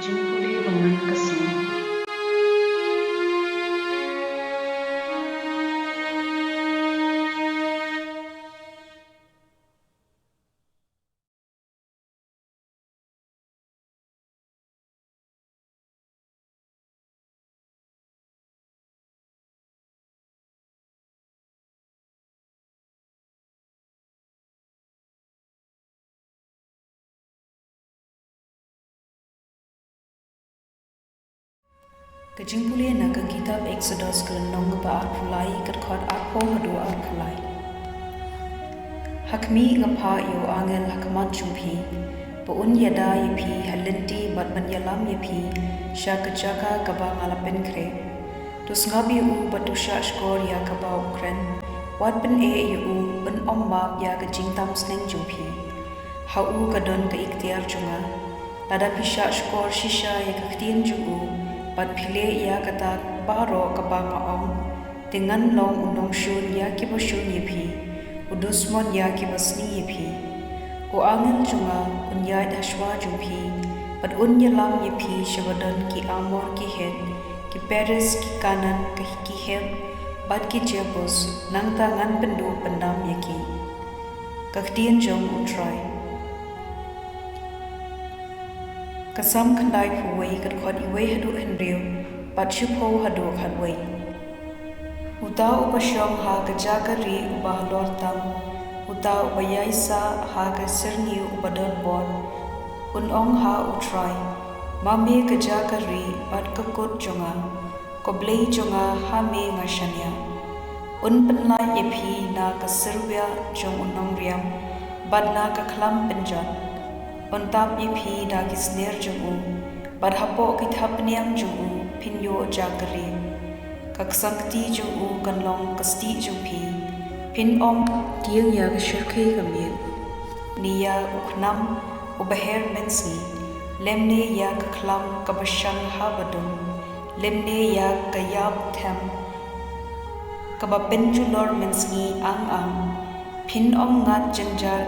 jingpule dengan kesem. Jingpule na ke kitab Exodus kelenong ngebaat pulai kerkot hapoh kedua pulai. Hakmi ngapa yo angel hakman jumpi, ïasoh yepi halinti bat banyalam yepi, syakajaka kaba ngalapen kre. Dus ngabi batusha skor ya kaba ukren, wat pen yu pen ombak ya ke jingtam sneng jumpi. Hau kadon ke ikhtiar junga, lada pisha skor shisha ya ke ktien jungu, bat pile ya kata baro kabanga ong dengan long unong shun ya kiba shun yepi udusmon ya kiba sni yepi o angin junga unyai dashwa jumpi bat unyalam yepi shabadan ki amor ki hen ki peres ki kanan ki hem bat ki jebus nang tangan pendu pendam yaki kakdien jong Trai kasam kandai kawei kerkot iwei hadu henriu bat shupho hadu kawei uta upashong ha kajakari uba halor tam uta ubayaisa ha kasirni ubadon bon unong ha Trai mame kajakari bat kakut jonga ko Blei jonga ha me nga shahniah penla yepi na kasirwya jong unong riam bat na kaklam penjan ontap yepi da kisner jungu bat hapoh kitapniam jungu pinyo jakari kaksangti jungu kanlong kasti jumpi pin om tiang ya kashirke kamir niya uknam ubaher mensi lemne ya kaklam kabashang habadum lemne ya kayab them kabapenjulor mensi ang pin om ngat janjar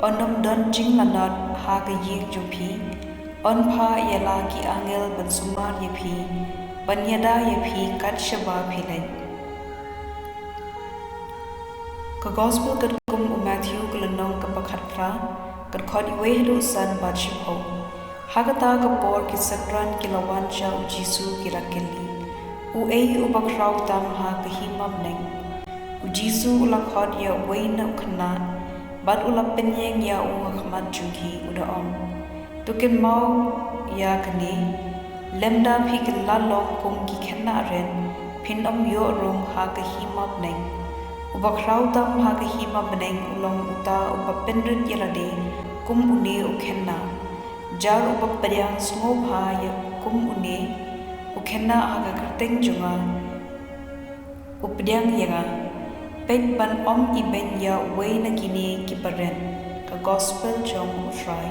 onom don jinglanat ha ke yik jumpi on pha yala ki angel ban sumar yepi banyada yepi kat shaba philen ka gospel kat kum Matthew kelenong ka pakhat pra kat khodi we hlu san bat shipho hagata ka por ki sakran kilawan cha jisu ki rakeli u ei ubakrau tam ha ka himam neng u jisu ulakhot ya we na khna bat ulap penyeng ya khmat junghi uda om tukin mau ya kani lemda phik lalong kum ki khenna ren phin om yo rong ha ka himap neng ubakrau tam ha ka himap neng ulong uta ubapenrit yalade kum une ukhenna jar ubaparyang smop ha ya kum une ukhenna ha ka kerteng junga updyang yanga pen ban om iben ya way na kini ki paren ka gospel jong Trai